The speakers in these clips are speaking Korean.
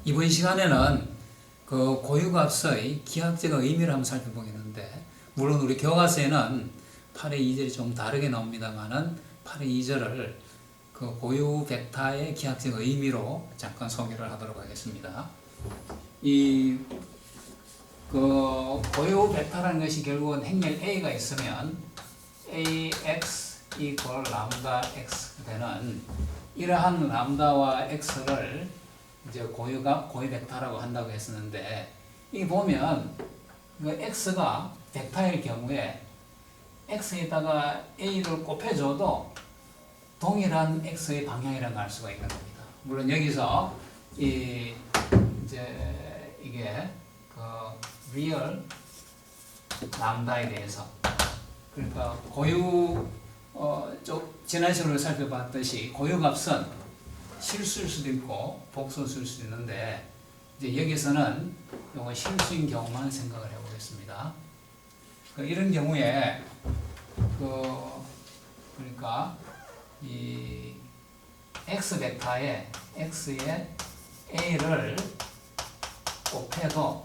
이번 시간에는 그 고유값의 기하학적 의미를 한번 살펴보겠는데, 물론 우리 교과서에는 8의 2절이 좀 다르게 나옵니다만은 8의 2절을 그 고유 벡터의 기하학적 의미로 잠깐 소개를 하도록 하겠습니다. 이 그 고유 벡터라는 것이 결국은 행렬 A가 있으면 AX equal 람다 X 되는 이러한 람다와 X를 이제 고유 벡터라고 한다고 했었는데, 이 보면 그 X가 벡터일 경우에 X에다가 A를 곱해줘도 동일한 X의 방향이라는 걸 알 수가 있는 겁니다. 물론 여기서 이제 이게 그 리얼 람다에 대해서, 그러니까 고유 지난 시간에 살펴봤듯이 고유값은 실수일 수도 있고 복수일 수도 있는데, 이제 여기서는 이거 실수인 경우만 생각을 해보겠습니다. 이런 경우에 그러니까 이 x 벡터에 x에 a를 곱해도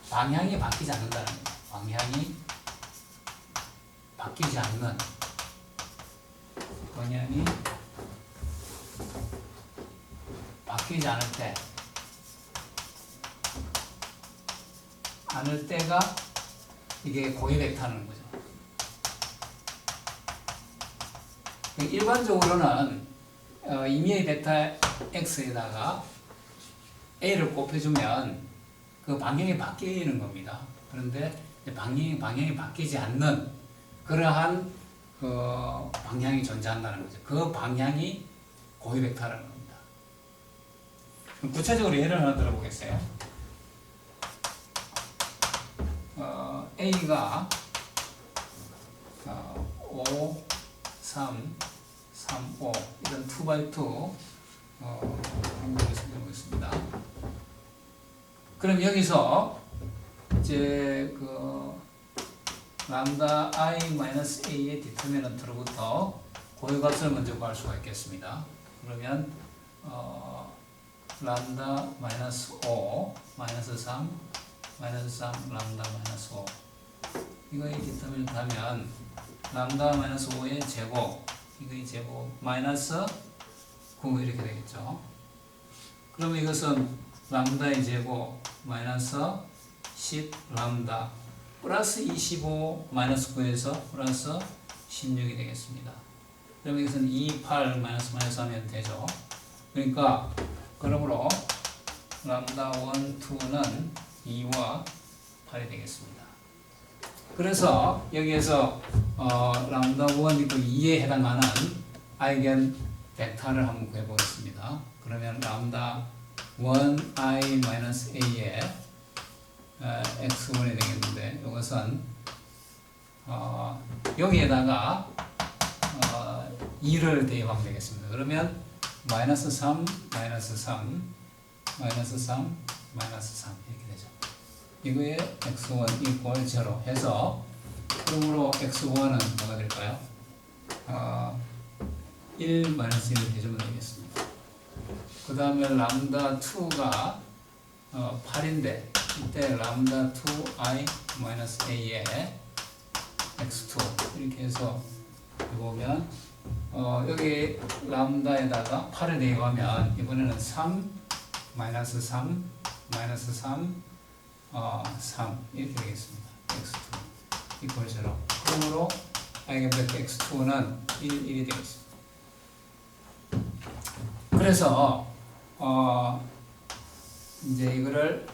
방향이 바뀌지 않는다는 거예요. 방향이 바뀌지 않는, 방향이 바뀌지 않을 때가 이게 고유 벡터라는 거죠. 일반적으로는 임의의 벡터 x에다가 a를 곱해주면 그 방향이 바뀌는 겁니다. 그런데 방향이 바뀌지 않는 그러한 그 방향이 존재한다는 거죠. 그 방향이 고유 벡터라는 겁니다. 구체적으로 예를 하나 들어보겠어요. A가 5, 3, 3, 5 이런 2x2 방법을 설명하겠습니다. 그럼 여기서 이제 그 람다 i-a의 디터미넌트로부터 고유값을 먼저 구할 수가 있겠습니다. 그러면 람다 -5 -3 -3 람다 -5 이거의 디터미넌트 하면 람다 -5의 제곱, 이거의 제곱 마이너스 9 이렇게 되겠죠. 그러면 이것은 람다의 제곱 마이너스 10 람다 플러스 25 마이너스 9에서 플러스 16이 되겠습니다. 그러면 이것은 2, 8 마이너스 하면 되죠. 그러니까 그러므로 람다 1, 2는 2와 8이 되겠습니다. 그래서 여기에서 람다 1이 또 2에 해당하는 아이겐 벡터를 한번 구해보겠습니다. 그러면 람다 1i-a에 x1이 되겠는데, 이것은 여기에다가 2를 대입하면 되겠습니다. 그러면 마이너스 3, 마이너스 3, 마이너스 3, 마이너스 3 이렇게 되죠. 이거에 x1 equal 0 해서, 그러므로 x1은 뭐가 될까요? 1 마이너스 1을 대주면 되겠습니다. 그 다음에 람다 2가 8인데 이때 람다 2i-a에 x2 이렇게 해서 보면 여기 람다에다가 8을 대입하면 이번에는 3 마이너스 3 마이너스 3 3 이렇게 되겠습니다. x2 이퀄 0. 그러므로 아이겐벡터 x2는 1이 되겠습니다. 그래서 이제 이거를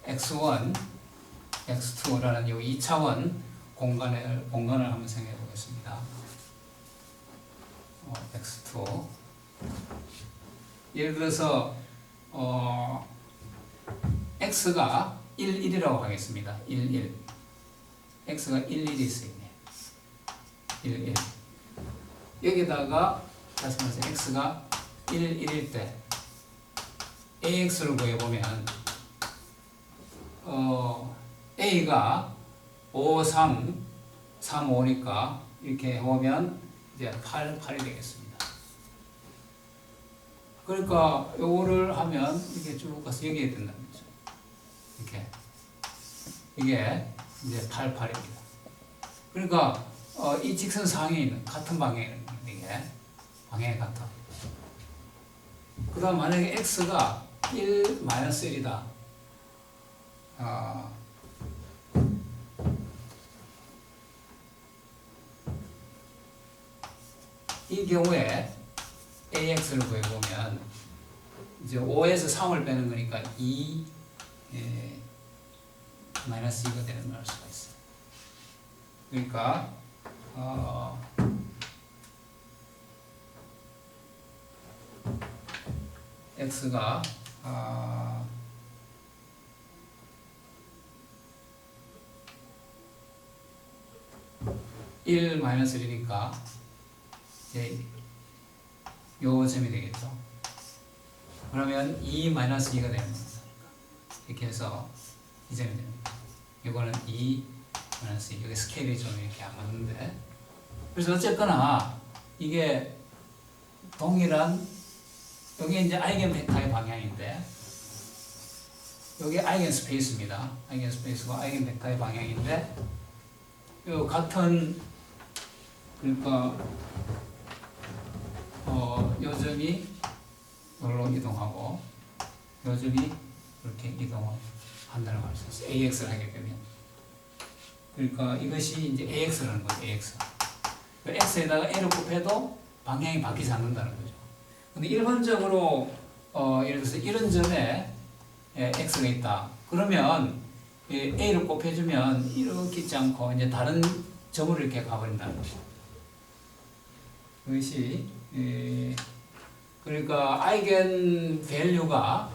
x1, x2라는 이 2차원 공간을 한번 생각해 보겠습니다. x2 예를 들어서 x가 1, 1이라고 하겠습니다. 1, 1 x가 1, 1이 있어있네. 1, 1 여기다가 다시 말해서 x가 1, 1일 때 ax를 구해보면 a가 5, 3, 3, 5니까 이렇게 해보면 이제 8, 8이 되겠습니다. 그러니까 요거를 하면 이게 쭉 가서 여기에 된다는 거죠. 이렇게. 이게 이제 88입니다. 그러니까 이 직선 상에 있는 같은 방향에 있는 이게 방향이 같아. 그 다음 만약에 x가 1, 마이너스 1이다. 이 경우에 AX를 구해보면 이제 5에서 3을 빼는 거니까 2 마이너스 2가 되는 걸 알 수가 있어요. 그러니까 X가 1 마이너스 1이니까 이제 요 점이 되겠죠. 그러면 2 마이너스 2가 되는 겁니다. 이렇게 해서 이 점이 됩니다. 이거는 2 마이너스 2. 여기 스케일이 좀 이렇게 안 맞는데. 그래서 어쨌거나 이게 동일한 여기 이제 아이겐 벡터의 방향인데 여기 아이겐 스페이스입니다. 아이겐 스페이스가 아이겐 벡터의 방향인데 요 같은 그러니까 요 점이 여기로 이동하고 요 점이 이렇게 이동을 한다는 걸 알 수 있어요. AX를 하게 되면. 그러니까 이것이 이제 AX라는 거죠. AX. X에다가 L을 곱해도 방향이 바뀌지 않는다는 거죠. 근데 일반적으로 예를 들어서 이런 점에 X가 있다. 그러면 A를 곱해주면 이렇게 있지 않고 이제 다른 점으로 이렇게 가버린다는 거죠. 그것이 그러니까 아이겐 밸류가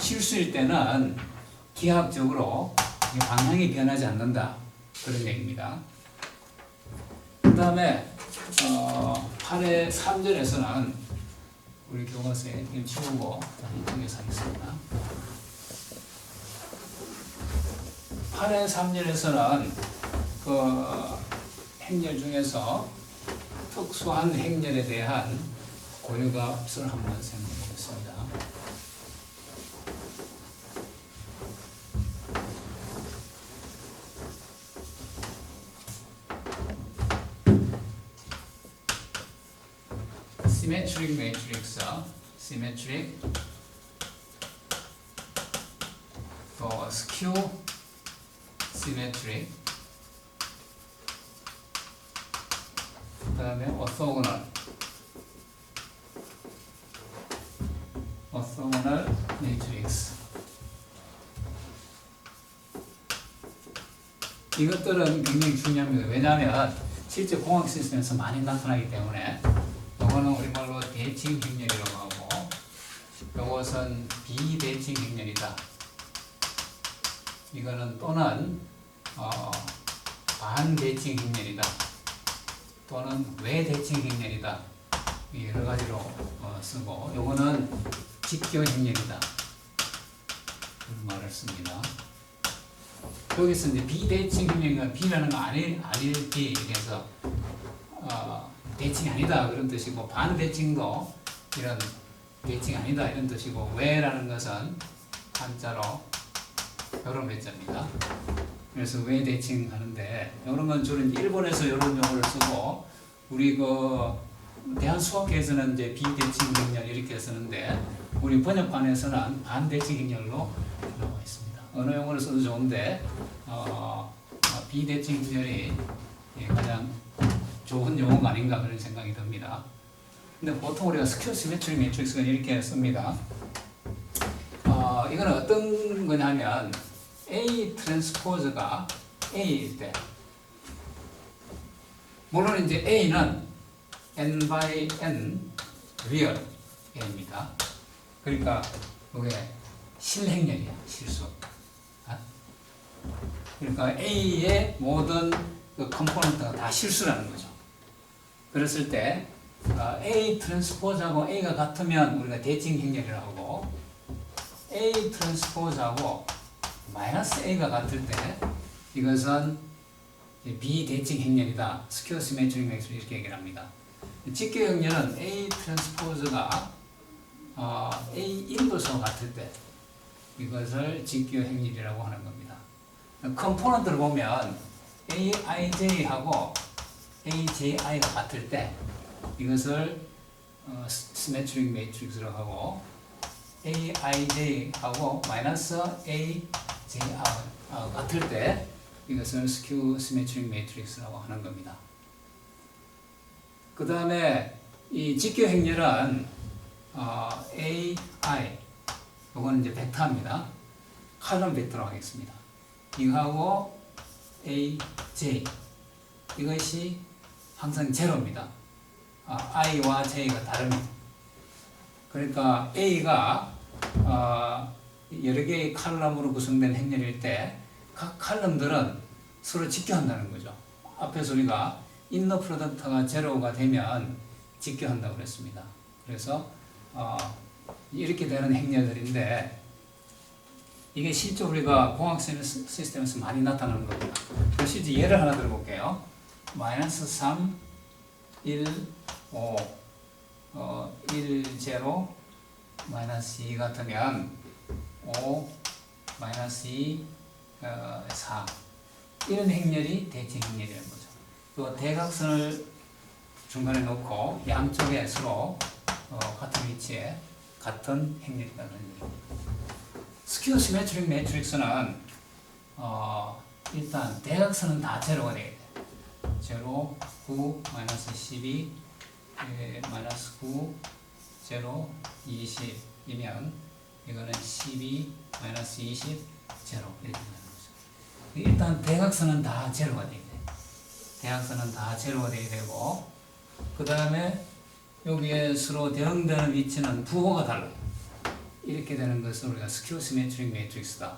실수일 때는 기하학적으로 방향이 변하지 않는다. 그런 얘기입니다. 그 다음에 8의 3절에서는 우리 교과서에 이걸 치우고 이쪽에서 하겠습니다. 8의 3절에서는 그 행렬 중에서 특수한 행렬에 대한 고유값을 한번 생각해 보겠습니다. Symmetric matrix, symmetric, 또 skew, symmetric, 그 다음에 orthogonal, orthogonal matrix. 이것들은 굉장히 중요합니다. 왜냐하면 실제 공학 시스템에서 많이 나타나기 때문에. 이거는 우리말로 대칭 행렬이라고 하고 이것은 비대칭 행렬이다. 이거는 또는 반대칭 행렬이다. 또는 외대칭 행렬이다. 여러 가지로 쓰고 이거는 직교 행렬이다. 그런 말을 씁니다. 여기서 이제 비대칭 행렬이가 B라는 거 아닐지 그래서 대칭이 아니다 그런 뜻이고 반대칭도 이런 대칭이 아니다 이런 뜻이고 외라는 것은 한자로 이런 외자입니다. 그래서 외 대칭 하는데 이런 건 주로 일본에서 이런 용어를 쓰고 우리 그 대한수학회에서는 이제 비대칭 행렬 이렇게 쓰는데 우리 번역판에서는 반대칭 행렬로 나와 있습니다. 어느 용어를 써도 좋은데 비대칭 행렬이 가장 좋은 용어가 아닌가 그런 생각이 듭니다. 근데 보통 우리가 스퀘어 시메트릭 매트릭스는 이렇게 씁니다. 이건 어떤 거냐면 A 트랜스포즈가 A일 때 물론 이제 A는 n by n real A입니다. 그러니까 이게 실행렬이야, 실수. 그러니까 A의 모든 그 컴포넌트가 다 실수라는 거죠. 그랬을 때 A 트랜스포즈하고 A가 같으면 우리가 대칭 행렬이라고 하고 A 트랜스포즈하고 마이너스 A가 같을 때 이것은 비대칭 행렬이다. 스퀘어 시메트릭 매트릭스 이렇게 얘기를 합니다. 직교 행렬은 A 트랜스포즈가 A 인도수가 같을 때 이것을 직교 행렬이라고 하는 겁니다. 컴포넌트를 보면 AIJ하고 AJI가 같을 때 이것을 시메트릭 매트릭스라고 하고 AIJ하고 마이너스 AJI가 같을 때 이것을 스큐 시메트릭 매트릭스라고 하는 겁니다. 그 다음에 이 직교 행렬은 AI 이거는 이제 벡터입니다. 칼럼 벡터로 하겠습니다. 이거하고 AJ 이것이 항상 제로입니다. I와 J가 다릅니다. 그러니까 A가 여러 개의 칼럼으로 구성된 행렬일 때 각 칼럼들은 서로 직교한다는 거죠. 앞에서 우리가 인너 프로덕트가 제로가 되면 직교한다고 그랬습니다. 그래서 이렇게 되는 행렬들인데 이게 실제 우리가 공학 시스템에서 많이 나타나는 겁니다. 실제 예를 하나 들어볼게요. 마이너스 3, 1, 5, 1, 0, 마이너스 2 같으면 5, 마이너스 2, 4 이런 행렬이 대칭 행렬이라는 거죠. 또 대각선을 중간에 놓고 양쪽에 서로 같은 위치에 같은 행렬이라는 얘기입니다. 스큐 시메트릭 매트릭스는 일단 대각선은 다 제로가 되게 돼. 제로, 9, 마이너스 12, 마이너스 9, 제로, 20이면 이거는 12, 마이너스 20, 제로 이렇게 되는 거죠. 일단 대각선은 다 제로가 되게 돼. 대각선은 다 제로가 되게 되고 그 다음에 여기에 서로 대응되는 위치는 부호가 달라요. 이렇게 되는 것을 우리가 스큐 시메트릭 매트릭스다.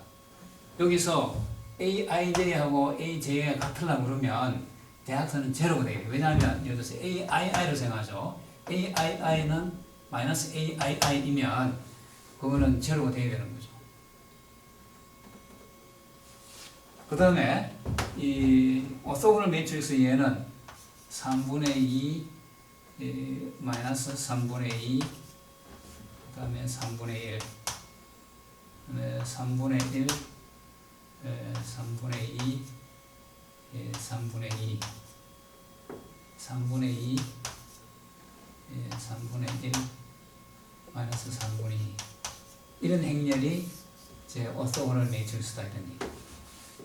여기서 AIJ하고 AJ가 같으려고 그러면 대각선은 제로가 되게 돼요. 왜냐하면 예를 들어서 AII로 생각하죠. AII는 마이너스 AII이면 그거는 제로가 되게 되는 거죠. 그 다음에 이 오토고널 매트릭스 얘는 3분의 2 마이너스 3분의 2 그 다음에 3분의 1 3분의 1 3분의 2 3분의 2 3분의 2 3분의 1 마이너스 3분의 2 이런 행렬이 제 오토고널 매트릭스다 이런 얘기.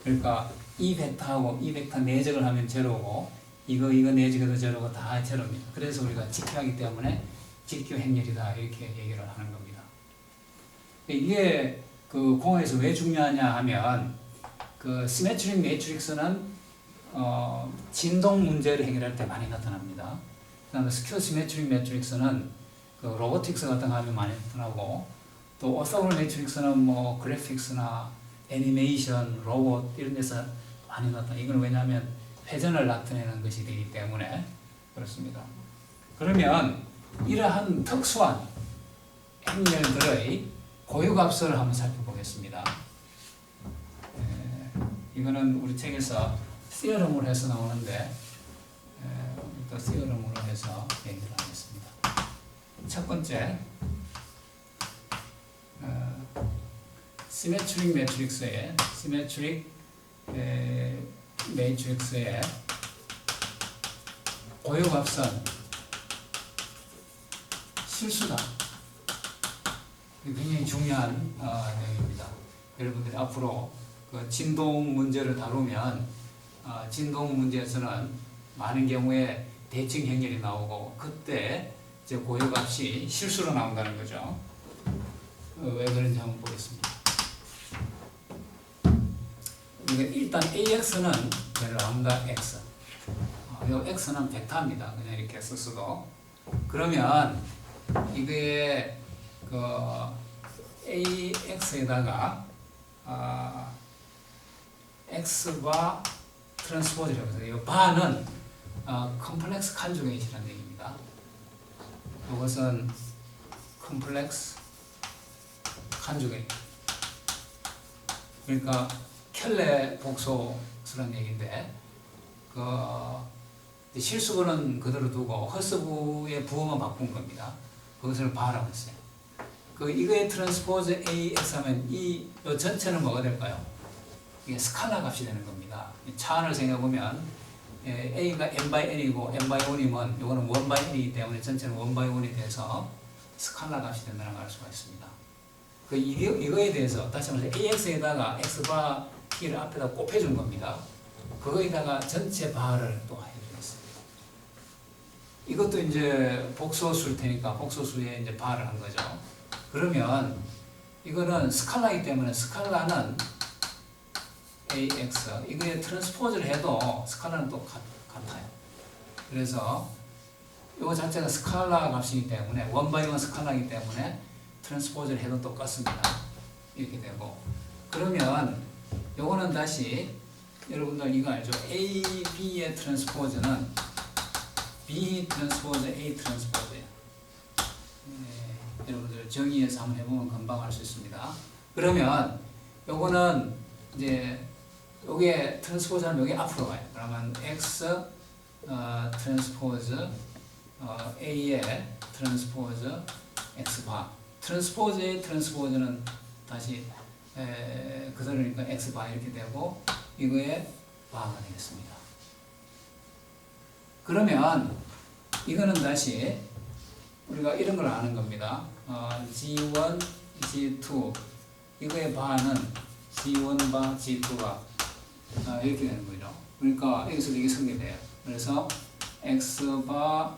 그러니까 이 벡터하고 이 벡터 내적을 하면 제로고 이거 내적에도 제로고 다 제로입니다. 그래서 우리가 직교하기 때문에 직교 행렬이다 이렇게 얘기를 하는 겁니다. 이게 그 공학에서 왜 중요하냐 하면 그 시메트릭 매트릭스는 진동 문제를 해결할 때 많이 나타납니다. 그다음에 스큐 시메트릭 매트릭스는 그 로보틱스 같은 거 하면 많이 나타나고 또 오토고널 매트릭스는 뭐 그래픽스나 애니메이션, 로봇 이런 데서 많이 나타나. 이건 왜냐하면 회전을 나타내는 것이 되기 때문에 그렇습니다. 그러면 이러한 특수한 행렬들의 고유값을 한번 살펴보겠습니다. 이거는 우리 책에서 시어럼으로 해서 나오는데 또 시어럼으로 해서 얘기를 하겠습니다. 첫 번째 시메트릭 매트릭스의 고유값은 실수다. 굉장히 중요한 내용입니다. 여러분들이 앞으로 그 진동 문제를 다루면 진동 문제에서는 많은 경우에 대칭 행렬이 나오고 그때 이제 고유값이 실수로 나온다는 거죠. 왜 그런지 한번 보겠습니다. 일단 AX는 람다 X. 이 X는 벡터입니다. 그냥 이렇게 썼어도. 그러면 이게 그 AX에다가 X바 트랜스포즈라고 해서 이 바는 컴플렉스 컨주게이트라는 얘기입니다. 이것은 컴플렉스 컨주게이트. 그러니까 켈레 복소라는 얘기인데 그 실수부는 그대로 두고 허스부의 부호만 바꾼 겁니다. 그것을 바라고 했어요. 그 이거의 트랜스포즈 AX 하면 이 요 전체는 뭐가 될까요? 이게 스칼라 값이 되는 겁니다. 차원을 생각해 보면 A가 n by n이고 n by 1이면 이거는 1 by n이기 때문에 전체는 1 by 1이 돼서 스칼라 값이 된다는 걸 알 수가 있습니다. 그 이거에 대해서 다시 말해서 AX에다가 X바 T를 앞에다 곱해준 겁니다. 그거에다가 전체 바를 또 해주겠습니다. 이것도 이제 복소수일 테니까 복소수에 이제 바를 한 거죠. 그러면 이거는 스칼라이기 때문에 스칼라는 AX 이거에 트랜스포즈를 해도 스칼라는 또 같아요. 그래서 이거 자체가 스칼라 값이기 때문에 1 by 1 스칼라이기 때문에 트랜스포즈를 해도 똑같습니다. 이렇게 되고 그러면 요거는 다시 여러분들 이거 알죠? A, B의 트랜스포즈는 B 트랜스포즈, A 트랜스포즈예요. 여러분들 정의해서 한번 해보면 금방 알 수 있습니다. 그러면 요거는 이제 요게 트랜스포즈는 여기 앞으로 가요. 그러면 X 트랜스포즈 A의 트랜스포즈 X 바 트랜스포즈의 트랜스포즈는 다시 그대로니까 X 바 이렇게 되고 이거의 바가 되겠습니다. 그러면 이거는 다시 우리가 이런 걸 아는 겁니다. G1, G2 이거의 바는 G1 바, G2 바 이렇게 되는 거죠. 그러니까 여기서 이게 성립돼요. 그래서 X 바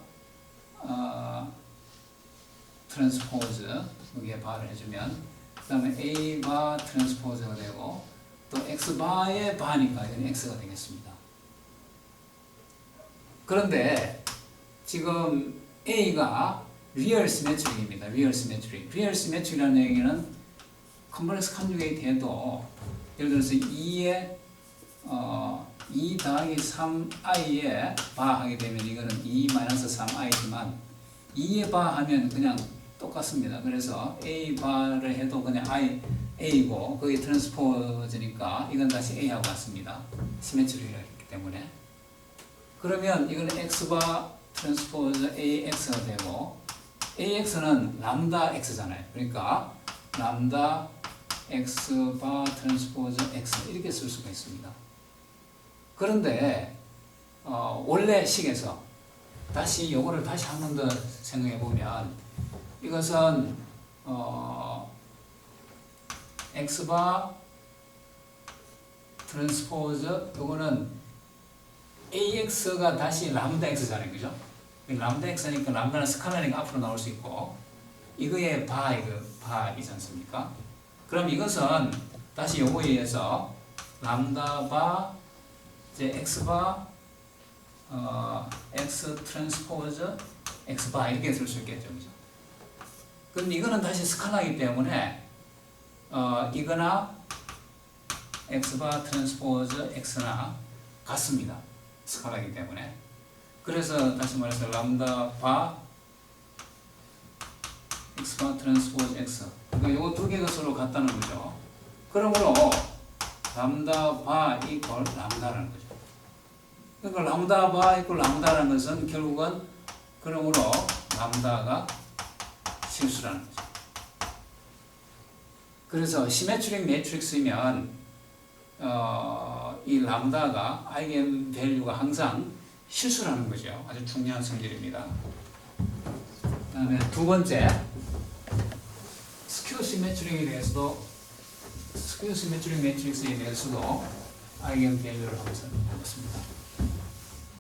트랜스포즈 여기에 바를 해주면 그 다음에 A 바 트랜스포즈가 되고 또 X 바의 바니까 이건 X가 되겠습니다. 그런데 지금 A가 리얼 시메트릭입니다. 리얼 시메트릭. 리얼 시메트릭이라는 얘기는 컴플렉스 컨주게이트 해도 예를 들어서 2의 2 더하기 3i에 바 하게 되면 이거는 2 마이너스 3i지만 2에 바 하면 그냥 똑같습니다. 그래서 A 바를 해도 그냥 A고 그게 트랜스포즈니까 이건 다시 A하고 같습니다. 시메트릭이기 때문에. 그러면 이거는 X바 트랜스포즈 AX가 되고 AX는 람다 X잖아요. 그러니까 람다 X바 트랜스포즈 X 이렇게 쓸 수가 있습니다. 그런데 원래 식에서 다시 요거를 다시 한 번 더 생각해 보면 이것은 X바 트랜스포즈 요거는 AX가 다시 람다 X잖아요. 그죠? 람다 X니까 람다는 스칼라니까 앞으로 나올 수 있고 이거의 바이지 않습니까? 그럼 이것은 다시 요거에 의해서 람다 바 이제 X 바 X 트랜스포즈 X 바 이렇게 쓸 수 있겠죠. 그죠? 그런데 이거는 다시 스칼라이기 때문에 이거나 X 바 트랜스포즈 X나 같습니다. 스칼라이기 때문에. 그래서 다시 말해서 람다 바 X 바 트랜스포즈 X. 그러니까 요거 두 개가 서로 같다는 거죠. 그러므로 람다 바 이퀄 람다라는 거죠. 그러니까 람다 바 이퀄 람다라는 것은 결국은 그러므로 람다가 실수라는 거죠. 그래서 시메트릭 매트릭스이면 이 람다가 아이겐 밸류가 항상 실수라는 거죠. 아주 중요한 성질입니다. 그 다음에 두 번째 스퀘어 시메트릭에 대해서도 스퀘어 시메트릭 매트릭스에 대해서도 아이겐 밸류를 한번 살펴보겠습니다.